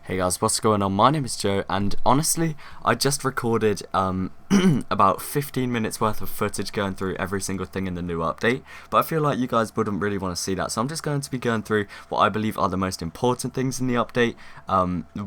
Hey guys, what's going on? My name is Joe, and honestly, I just recorded about 15 minutes worth of footage going through every single thing in the new update, but I feel like you guys wouldn't really want to see that, so I'm just going to be going through what I believe are the most important things in the update,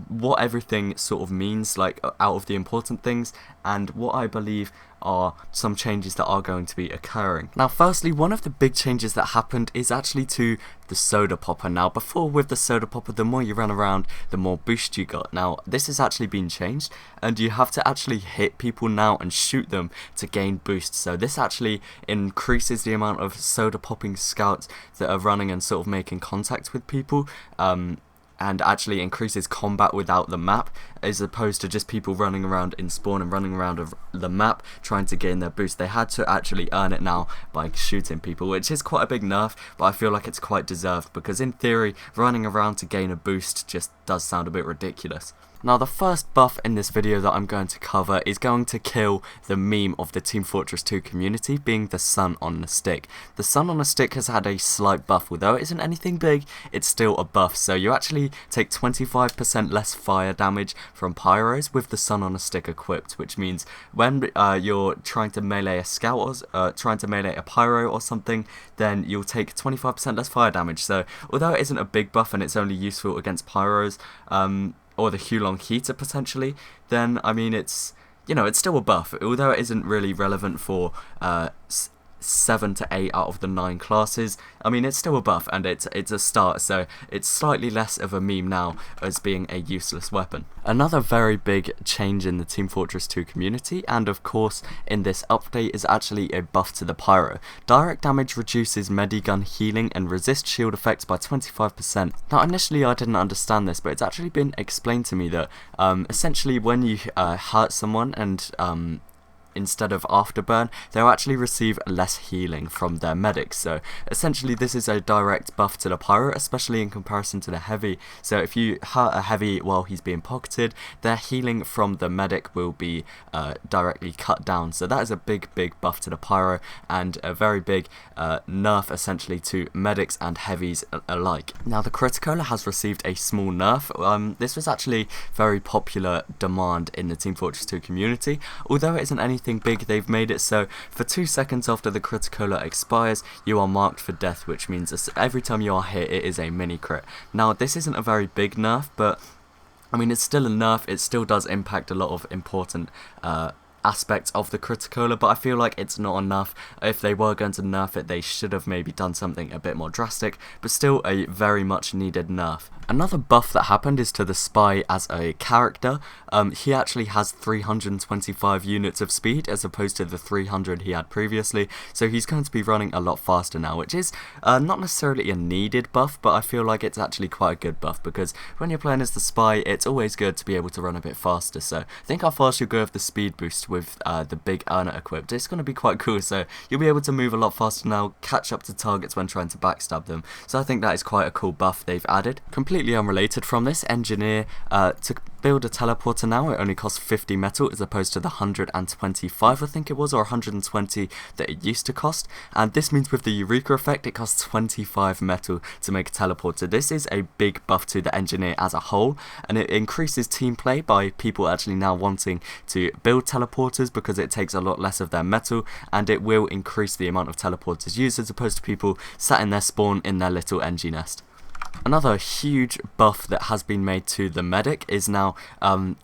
what everything sort of means, like out of the important things, and what I believe are some changes that are going to be occurring. Now firstly, one of the big changes that happened is actually to the soda popper. Now before, with the soda popper, the more you ran around, the more boost you got. Now this has actually been changed, and you have to actually hit people now and shoot them to gain boost. So this actually increases the amount of soda popping scouts that are running and sort of making contact with people, and actually increases combat without the map, as opposed to just people running around in spawn and running around the map trying to gain their boost. They had to actually earn it now by shooting people, which is quite a big nerf, but I feel like it's quite deserved, because in theory, running around to gain a boost just does sound a bit ridiculous. Now the first buff in this video that I'm going to cover is going to kill the meme of the Team Fortress 2 community, being the sun on a stick. The sun on a stick has had a slight buff, although it isn't anything big, it's still a buff. So you actually take 25% less fire damage from pyros with the sun on a stick equipped, which means when you're trying to melee a scout or trying to melee a pyro or something, then you'll take 25% less fire damage. So although it isn't a big buff and it's only useful against pyros, or the Hulong heater potentially, then I mean it's still a buff, although it isn't really relevant for 7 to 8 out of the 9 classes. I mean, it's still a buff, and it's a start, so it's slightly less of a meme now as being a useless weapon. Another very big change in the Team Fortress 2 community, and of course in this update, is actually a buff to the pyro. Direct damage reduces medigun healing and resist shield effects by 25%. Now initially I didn't understand this, but it's actually been explained to me that essentially when you hurt someone and instead of afterburn, they'll actually receive less healing from their medics. So essentially this is a direct buff to the pyro, especially in comparison to the heavy. So if you hurt a heavy while he's being pocketed, their healing from the medic will be directly cut down. So that is a big buff to the pyro, and a very big nerf essentially to medics and heavies alike. Now the Criticola has received a small nerf. This was actually very popular demand in the Team Fortress 2 community. Although it isn't anything big, they've made it so for 2 seconds after the Criticola expires, you are marked for death, which means every time you are hit, it is a mini crit. Now this isn't a very big nerf, but I mean it's still a nerf. It still does impact a lot of important aspects of the Criticola, but I feel like it's not enough. If they were going to nerf it, they should have maybe done something a bit more drastic, but still a very much needed nerf. Another buff that happened is to the spy as a character. He actually has 325 units of speed as opposed to the 300 he had previously, so he's going to be running a lot faster now, which is not necessarily a needed buff, but I feel like it's actually quite a good buff, because when you're playing as the spy, it's always good to be able to run a bit faster. So think how fast you go with the speed boost with the big earner equipped. It's going to be quite cool, so you'll be able to move a lot faster now, catch up to targets when trying to backstab them. So I think that is quite a cool buff they've added. Completely unrelated from this, engineer to build a teleporter now, it only costs 50 metal as opposed to the 125 I think it was, or 120 that it used to cost, and this means with the Eureka effect it costs 25 metal to make a teleporter. This is a big buff to the engineer as a whole, and it increases team play by people actually now wanting to build teleporters, because it takes a lot less of their metal, and it will increase the amount of teleporters used as opposed to people sat in their spawn in their little engie nest. Another huge buff that has been made to the medic is now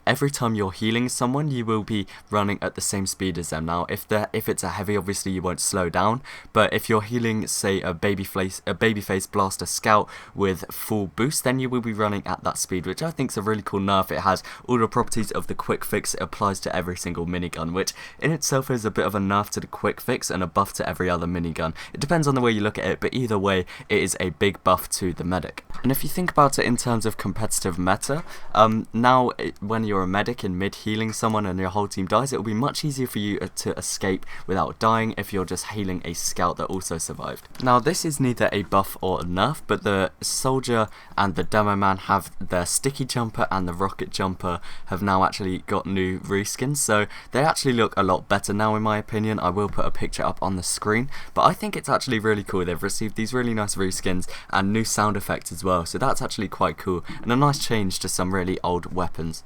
every time you're healing someone, you will be running at the same speed as them. Now if it's a heavy, obviously you won't slow down, but if you're healing, say, a babyface blaster scout with full boost, then you will be running at that speed, which I think is a really cool nerf. It has all the properties of the quick fix. It applies to every single minigun, which in itself is a bit of a nerf to the quick fix and a buff to every other minigun. It depends on the way you look at it, but either way it is a big buff to the medic. And if you think about it in terms of competitive meta, now when you're a medic in mid healing someone and your whole team dies, it will be much easier for you to escape without dying if you're just healing a scout that also survived. Now this is neither a buff or a nerf, but the soldier and the demo man have their sticky jumper and the rocket jumper have now actually got new reskins, so they actually look a lot better now in my opinion. I will put a picture up on the screen, but I think it's actually really cool. They've received these really nice reskins and new sound effects effect as well, so that's actually quite cool, and a nice change to some really old weapons.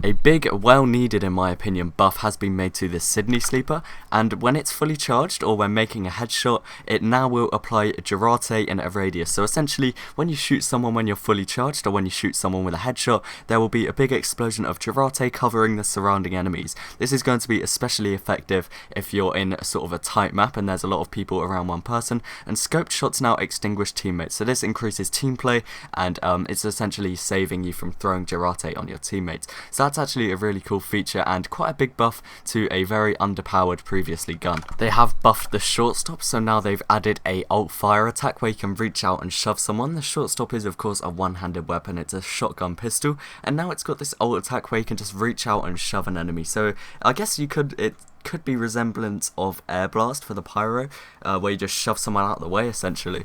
A big, well-needed in my opinion, buff has been made to the Sydney Sleeper, and when it's fully charged or when making a headshot, it now will apply Jarate in a radius. So essentially, when you shoot someone when you're fully charged or when you shoot someone with a headshot, there will be a big explosion of Jarate covering the surrounding enemies. This is going to be especially effective if you're in sort of a tight map and there's a lot of people around one person, and scoped shots now extinguish teammates. So this increases team play, and it's essentially saving you from throwing Jarate on your teammates. So that's actually a really cool feature and quite a big buff to a very underpowered previously gun. They have buffed the shortstop, so now they've added a alt fire attack where you can reach out and shove someone. The shortstop is of course a one-handed weapon, it's a shotgun pistol, and now it's got this alt attack where you can just reach out and shove an enemy. So I guess it could be resemblance of Air Blast for the pyro, where you just shove someone out of the way essentially.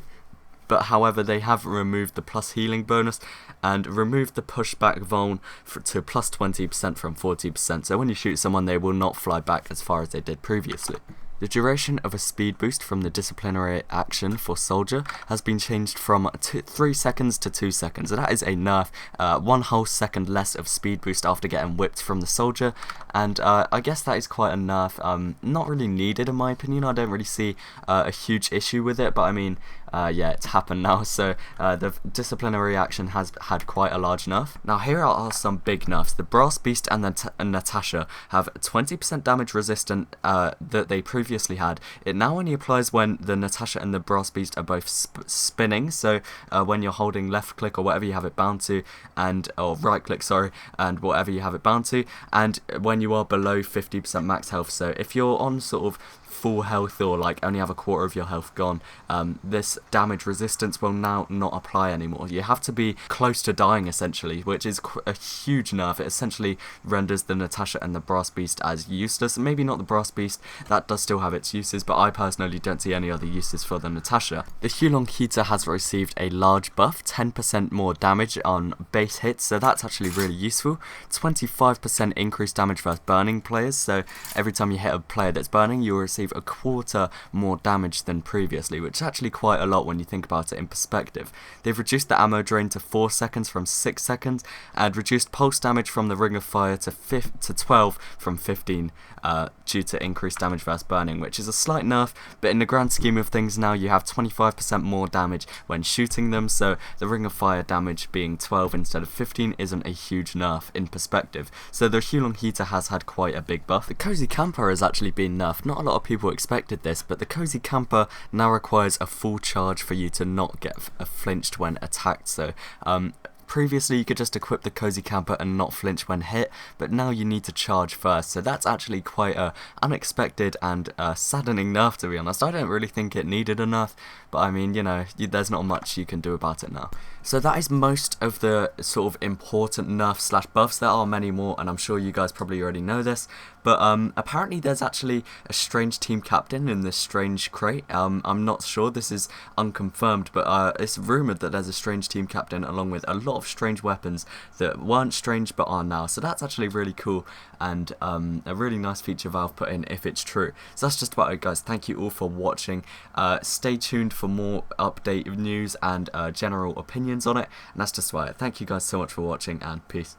But however, they have removed the plus healing bonus and removed the pushback vuln to plus 20% from 40%, so when you shoot someone they will not fly back as far as they did previously. The duration of a speed boost from the disciplinary action for Soldier has been changed from 3 seconds to 2 seconds, so that is a nerf, 1 whole second less of speed boost after getting whipped from the Soldier, and I guess that is quite a nerf, not really needed in my opinion. I don't really see a huge issue with it, but I mean, yeah, it's happened now, so the disciplinary action has had quite a large nerf. Now here are some big nerfs. The Brass Beast and the Natasha have 20% damage resistant that they previously had. It now only applies when the Natasha and the Brass Beast are both spinning, so when you're holding left click or whatever you have it bound to, or right click, sorry, and whatever you have it bound to, and when you are below 50% max health. So if you're on sort of full health or like only have a quarter of your health gone, this damage resistance will now not apply anymore. You have to be close to dying essentially, which is a huge nerf. It essentially renders the Natasha and the Brass Beast as useless. Maybe not the Brass Beast, that does still have its uses, but I personally don't see any other uses for the Natasha. The Hulong Kita has received a large buff, 10% more damage on base hits, so that's actually really useful. 25% increased damage versus burning players, so every time you hit a player that's burning you will receive a quarter more damage than previously, which is actually quite a lot when you think about it in perspective. They've reduced the ammo drain to 4 seconds from 6 seconds, and reduced pulse damage from the Ring of Fire to 12 from 15 due to increased damage versus burning, which is a slight nerf, but in the grand scheme of things now you have 25% more damage when shooting them, so the Ring of Fire damage being 12 instead of 15 isn't a huge nerf in perspective. So the Hulong Heater has had quite a big buff. The Cozy Camper has actually been nerfed. Not a lot of people expected this, but the Cozy Camper now requires a full charge for you to not get flinched when attacked. So previously you could just equip the Cozy Camper and not flinch when hit, but now you need to charge first, so that's actually quite a unexpected and saddening nerf, to be honest. I don't really think it needed a nerf, but I mean, you know, there's not much you can do about it now. So that is most of the sort of important nerfs slash buffs. There are many more, and I'm sure you guys probably already know this, but apparently there's actually a strange team captain in this strange crate. I'm not sure, this is unconfirmed, but it's rumoured that there's a strange team captain along with a lot of strange weapons that weren't strange but are now. So that's actually really cool, and a really nice feature Valve put in if it's true. So that's just about it, guys. Thank you all for watching. Stay tuned for more update news and general opinions on it, and that's just about it. Thank you guys so much for watching, and peace.